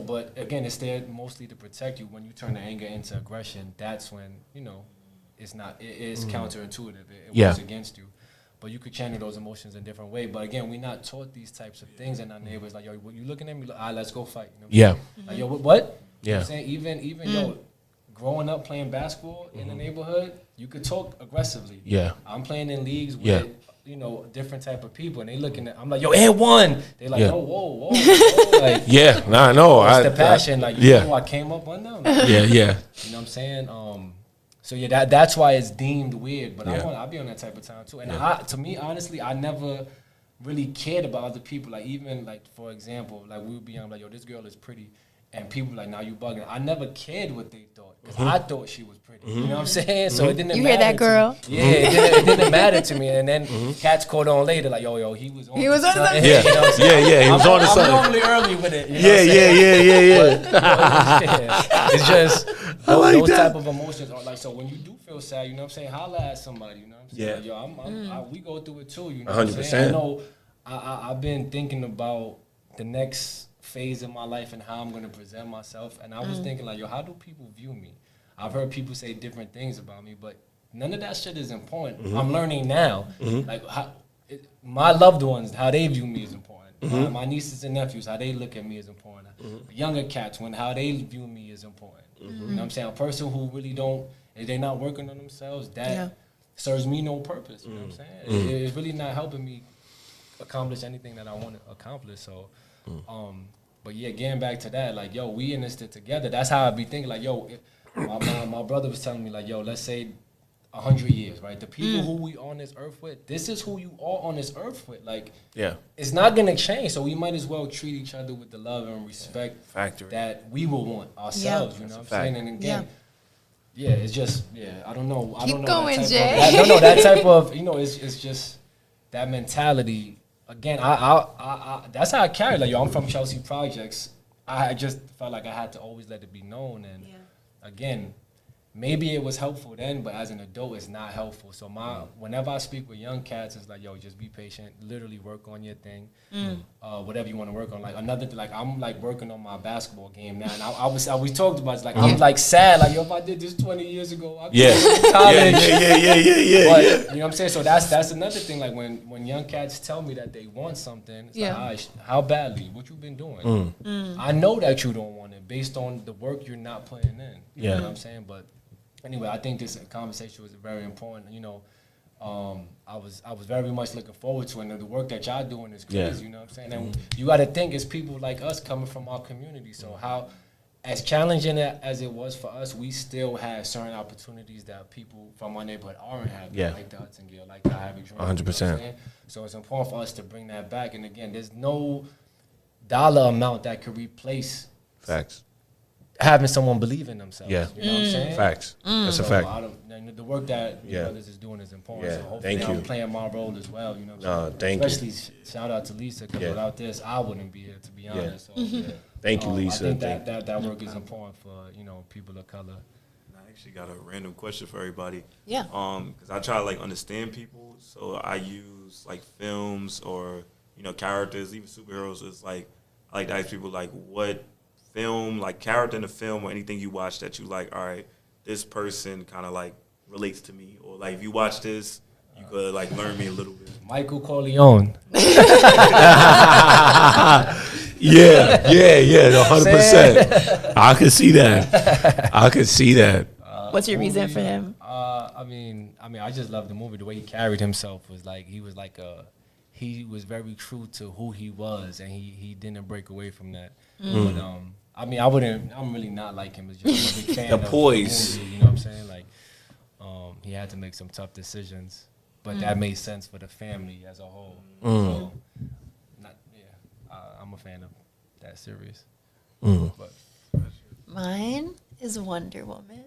but again, it's there mostly to protect you. When you turn the anger into aggression, that's when, it's not, it's counterintuitive. It works against you. But you could channel those emotions in a different way. But again, we're not taught these types of things in our neighbors. Like, yo, you looking at me? Like, let's go fight. You know what I'm saying? Like, yo, what? You know what I'm saying? Even yo, growing up playing basketball in the neighborhood, you could talk aggressively. Yeah. I'm playing in leagues with, different type of people, and they looking at, I'm like, yo, and one. They like, yo, whoa. Like, I know. it's the passion. Like, you know, I came up on them. Like, Yeah. you know what I'm saying? So yeah, that's why it's deemed weird. But I'll be on that type of time too. And to me, honestly, I never really cared about other people. Like even like for example, like we would be on like, yo, this girl is pretty, and people like, now you bugging. I never cared what they thought because I thought she was pretty. You know what I'm saying? So it didn't. You matter hear that, to girl? me. Yeah, it didn't matter to me. And then cats caught on later, like, yo, he was on. He was on something. something. Yeah. You know what I'm saying? Yeah. He was on to I'm something. normally early with it. You know what I'm saying? Yeah. It's just like those that. type of emotions are like, so when you do feel sad, you know what I'm saying, holla at somebody, you know what I'm saying? Yeah. Like, yo, we go through it too, you know what I'm saying? 100%. I know I've been thinking about the next phase of my life and how I'm gonna present myself. And I was thinking like, yo, how do people view me? I've heard people say different things about me, but none of that shit is important. I'm learning now, like my loved ones, how they view me is important. My nieces and nephews, how they look at me is important. Younger cats, how they view me is important. You know what I'm saying? A person who really don't, if they're not working on themselves, that serves me no purpose. You know what I'm saying? It's really not helping me accomplish anything that I want to accomplish. So, but yeah, getting back to that, like, yo, we in this together. That's how I be thinking. Like, yo, my brother was telling me, like, yo, let's say 100 years, right? The people who we on this earth with, this is who you are on this earth with. Like, it's not gonna change. So we might as well treat each other with the love and respect that we will want ourselves. You know what I'm saying? And again, it's just, I don't know. Keep going, that Jay. that type of, it's just that mentality. Again, I that's how I carry. Like, yo, I'm from Chelsea Projects. I just felt like I had to always let it be known. And again, maybe it was helpful then, but as an adult, it's not helpful. So whenever I speak with young cats, it's like, yo, just be patient. Literally work on your thing, whatever you want to work on. Like another, like I'm like working on my basketball game now, and we talked about it's like I'm like sad, like, yo, if I did this 20 years ago, I could be in college. But, you know what I'm saying? So that's another thing. Like when young cats tell me that they want something, it's like, "Aish, how badly? What you been doing? I know that you don't want it based on the work you're not putting in. You know what I'm saying? But anyway, I think this conversation was very important. You know, I was very much looking forward to it. And the work that y'all doing is crazy. You know what I'm saying? And you got to think it's people like us coming from our community. So how, as challenging as it was for us, we still had certain opportunities that people from our neighborhood aren't having, like the Hudson Gill, like the Ivy Dream. 100%. So it's important for us to bring that back. And again, there's no dollar amount that could replace having someone believe in themselves. You know what I'm saying? Facts. That's a fact. The work that others is doing is important. So hopefully Thank you. I'm playing my role as well. You know what I'm saying? Thank you. Especially shout out to Lisa, because without this, I wouldn't be here, to be honest. So, Thank you, Lisa. I think that work is important for, people of color. I actually got a random question for everybody. Yeah. Because I try to like understand people, so I use like films or characters, even superheroes. It's like I like to ask people like what film, like character in the film or anything you watch that you like. All right, this person kind of like relates to me, or like if you watch this, you could like learn me a little bit. Michael Corleone. Yeah, 100%. I could see that. What's your reason for him? I mean, I just love the movie. The way he carried himself was like he was very true to who he was, and he didn't break away from that. But I'm really not like him. It's just I'm a big fan The of poise. the movie, you know what I'm saying? Like, he had to make some tough decisions, but that made sense for the family as a whole. So, I'm a fan of that series. But Mine is Wonder Woman.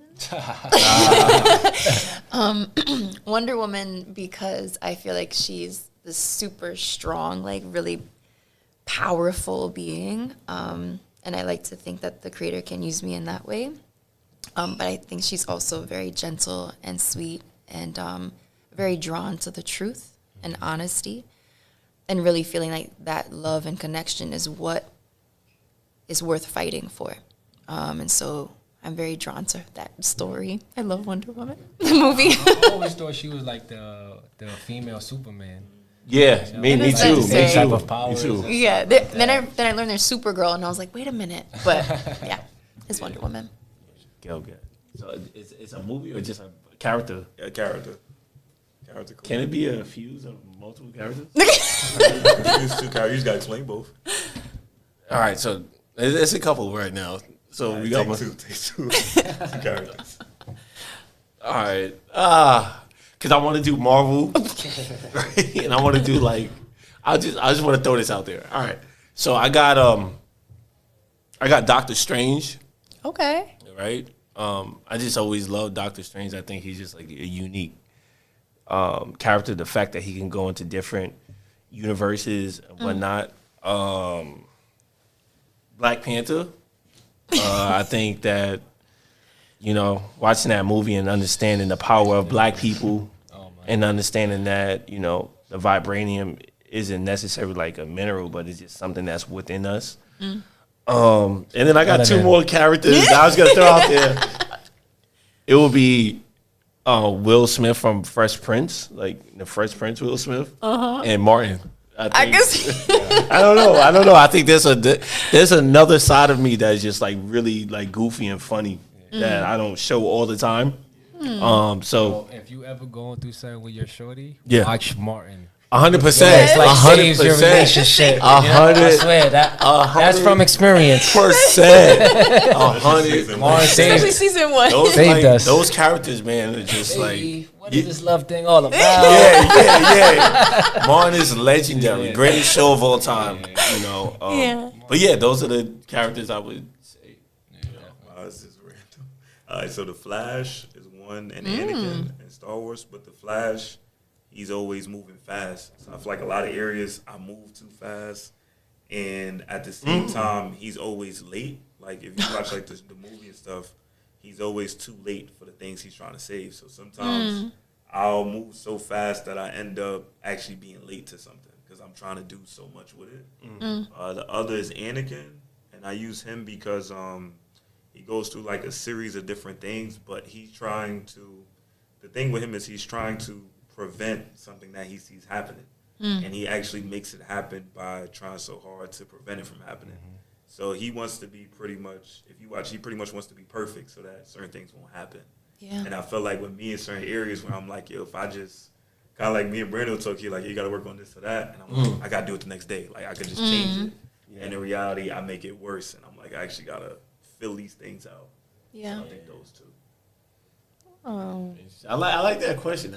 Wonder Woman, because I feel like she's this super strong, like really powerful being. And I like to think that the creator can use me in that way. But I think she's also very gentle and sweet and very drawn to the truth and honesty, and really feeling like that love and connection is what is worth fighting for. And so I'm very drawn to that story. I love Wonder Woman, the movie. I always thought she was like the female Superman. Yeah, me too. Same type of powers. Me too. Yeah. Then I learned there's Supergirl, and I was like, wait a minute. But yeah, it's Wonder Woman. Gal Gadot. So it's a movie or just a character? Yeah, character. Cool. Can it be a fuse of multiple characters? Use two characters. You gotta explain both. All right, so it's a couple right now. So we got take two characters. All right, because I want to do Marvel, right? And I want to do like I just want to throw this out there. All right, so I got Doctor Strange. Okay. Right. I just always loved Doctor Strange. I think he's just like a unique character. The fact that he can go into different universes and whatnot. Black Panther. I think that, watching that movie and understanding the power of black people and understanding that, the vibranium isn't necessarily like a mineral, but it's just something that's within us. And then I got two more characters that I was gonna throw out there. It will be Will Smith from Fresh Prince, like the Fresh Prince Will Smith, and Martin. I guess. I don't know. I think there's another side of me that's just like really like goofy and funny that I don't show all the time. So if you ever going through something with your shorty, Yeah. watch Martin. 100%, It's like saves your 100%, relationship. You know? I swear that's from experience. %100. Martin Especially saved. season 1. Those, Saved us. those characters, man, are just Baby, like what is this love thing all about? yeah. Martin is legendary, greatest show of all time. You know. Yeah. But yeah, those are the characters I would say. It's just random. All right, so the Flash is one, and Anakin in Star Wars, but the Flash, he's always moving fast. So I feel like a lot of areas I move too fast, and at the same time, he's always late. Like if you watch like the movie and stuff, he's always too late for the things he's trying to save. So sometimes I'll move so fast that I end up actually being late to something because I'm trying to do so much with it. The other is Anakin, and I use him because he goes through like a series of different things, but he's trying to. The thing with him is he's trying to prevent something that he sees happening, and he actually makes it happen by trying so hard to prevent it from happening. So he wants to be pretty much, if you watch, he pretty much wants to be perfect so that certain things won't happen. Yeah. And I feel like with me in certain areas where I'm like, yo, if I just kind of like me and Brandon talk, you like, you got to work on this or that, and I'm like, I got to do it the next day. Like I could just change it, and in reality, I make it worse, and I'm like, I actually got to fill these things out. Yeah. So I think those two. Oh, I like that question.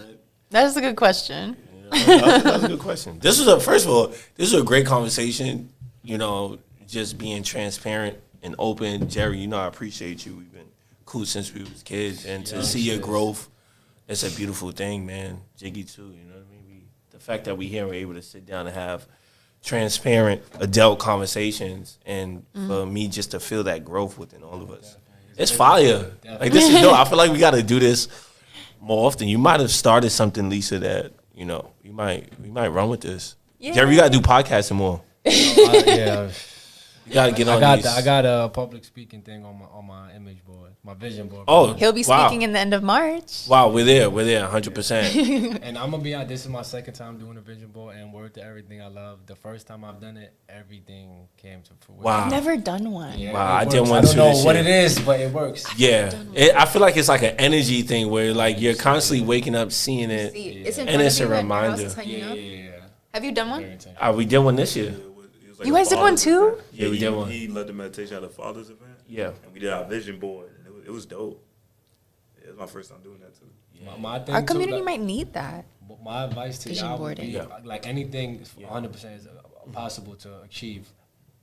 that's a good question. That was a good question. This was first of all, this was a great conversation. You know, just being transparent and open. Jerry, you know, I appreciate you. We've been cool since we was kids, and to see your growth, it's a beautiful thing, man. Jiggy too, you know what I mean? The fact that we here are able to sit down and have transparent adult conversations, and for me just to feel that growth within all of us, it's fire. Like this is dope. I feel like we got to do this more often. You might have started something, Lisa, that you know we might run with this. Yeah. Jerry, you got to do podcasting more. Yeah. You got to get on these. I got a public speaking thing on my image board, my vision board. Oh, He'll be wow. speaking in the end of March. Wow, we're there, 100%. And I'm gonna be honest, this is my second time doing a vision board, and word to everything I love. The first time I've done it, everything came to fruition. Wow. I've never done one. Yeah, Wow, I it did works. one I don't too know this what year. it is, but it works. Yeah, I feel like it's like an energy thing where like you're constantly waking up, seeing it. See, it's in And front it's of a you right now. reminder. It's hanging up. Yeah. Have you done one? Very intentional. We did one this year. It was like You a guys did one father's too? event. Yeah, we did one. He led the meditation at a father's event. Yeah. And we did our vision board. And it was dope. It was my first time doing that too. My thing Our too, community like, might need that. my advice to Vision y'all would boarding. be like anything 100% is possible to achieve.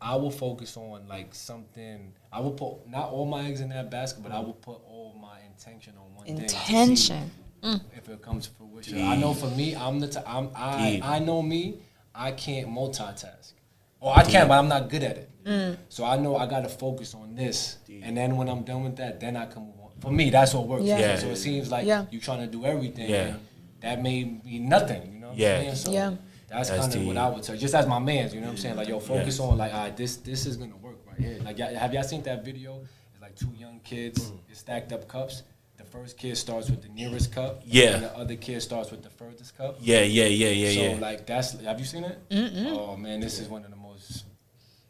I will focus on like something. I will put not all my eggs in that basket, but I will put all my intention on one thing. to see Intention. if it comes to fruition. I know for me, I know me. I can't multitask, or I can, but I'm not good at it. So I know I got to focus on this, and then when I'm done with that, then I can move on. For me, that's what works. Yeah. Yeah. So it seems like Yeah. you trying to do everything. Yeah. And that may be nothing. You know what Yeah. I'm saying? So Yeah. that's That's kind of what deep. I would say. Just as my man's, you know what I'm saying? Like, yo, focus on like, all right, this is gonna work right here. Like, have y'all seen that video? It's like two young kids, it's stacked up cups. The first kid starts with the nearest cup. Yeah. And the other kid starts with the furthest cup. Yeah. So like have you seen it? Oh man, this is one of the most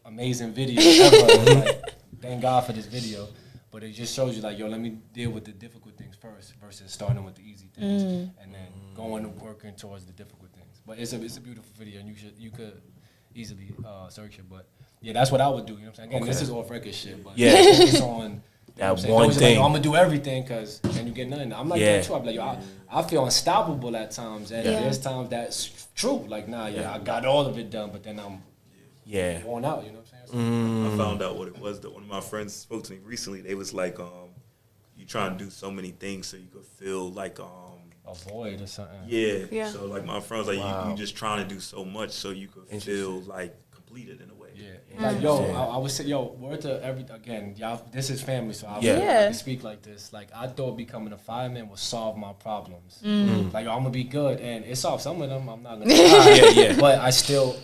amazing videos ever. Like, thank God for this video. But it just shows you like, yo, let me deal with the difficult things first versus starting with the easy things and then going and working towards the difficult things. But it's a beautiful video, and you could easily search it. But yeah, that's what I would do. You know what I'm saying? Again, this is off record shit, but Yeah. focus on That saying? one Don't just thing. Like, I'm gonna do everything because then you get nothing. I'm like Yeah. that too. I'm like, yo, I feel unstoppable at times, and Yeah. there's times that's true. Like, nah, I got all of it done, but then I'm Yeah. worn out. You know what I'm saying? I found out what it was. That one of my friends spoke to me recently. They was like, you trying to do so many things so you could feel like, A void or something. yeah. Yeah. So like my friend was like, Wow. you just trying to do so much so you could feel like depleted in a way. Yeah. Like, yo, I would say, yo, word to y'all, this is family, so I Yeah. can speak like this. Like, I thought becoming a fireman would solve my problems. Like, yo, I'm gonna be good, and it solved some of them. I'm not gonna lie. But I still,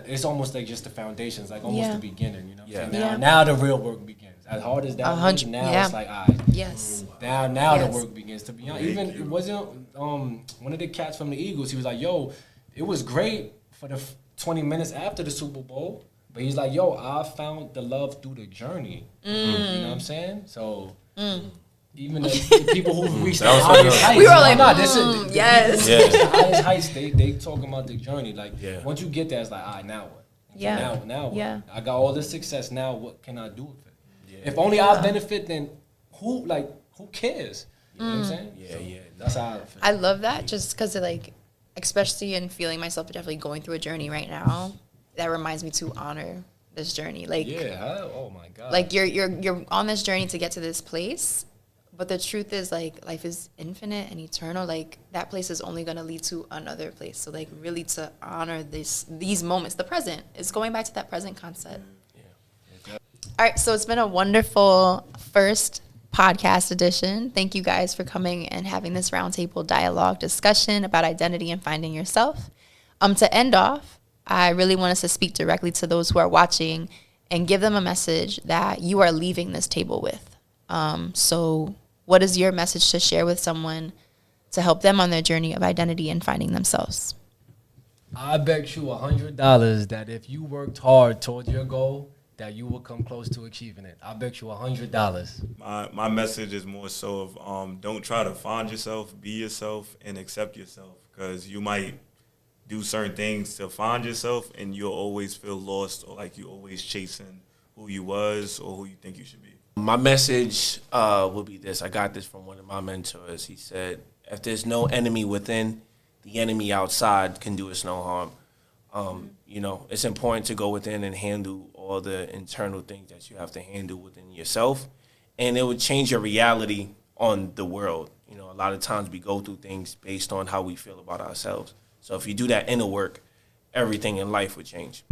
it's almost like just the foundations, like almost the beginning, you know what I'm saying? Now the real work begins. As hard as that was, now it's like, all right. Yes. Now the work begins. To be honest, even it wasn't one of the cats from the Eagles. He was like, "Yo, it was great for the 20 minutes after the Super Bowl, but he's like, yo, I found the love through the journey." You know what I'm saying? So even the people who reached the highest heights, we were like, yes, the highest heights. They talking about the journey. Like once you get there, it's like, all right, now what? Yeah. Now what? Yeah. I got all this success. Now what can I do with it? If only I benefit, then who cares? You know what I'm saying? Yeah. That's how I feel. I love that just because, like, especially in feeling myself definitely going through a journey right now, that reminds me to honor this journey. Like, oh my God. like you're on this journey to get to this place, but the truth is, like, life is infinite and eternal. Like, that place is only going to lead to another place. So, like, really to honor these moments, the present. It's going back to that present concept. All right, so it's been a wonderful first podcast edition. Thank you guys for coming and having this roundtable dialogue discussion about identity and finding yourself. To end off, I really want us to speak directly to those who are watching and give them a message that you are leaving this table with. So what is your message to share with someone to help them on their journey of identity and finding themselves? I bet you $100 that if you worked hard towards your goal, that you will come close to achieving it. I bet you $100. My message is more so of don't try to find yourself, be yourself, and accept yourself, because you might do certain things to find yourself, and you'll always feel lost or like you're always chasing who you was or who you think you should be. My message will be this. I got this from one of my mentors. He said, if there's no enemy within, the enemy outside can do us no harm. You know, it's important to go within and handle all the internal things that you have to handle within yourself, and it would change your reality on the world. You know, a lot of times we go through things based on how we feel about ourselves. So if you do that inner work, everything in life would change.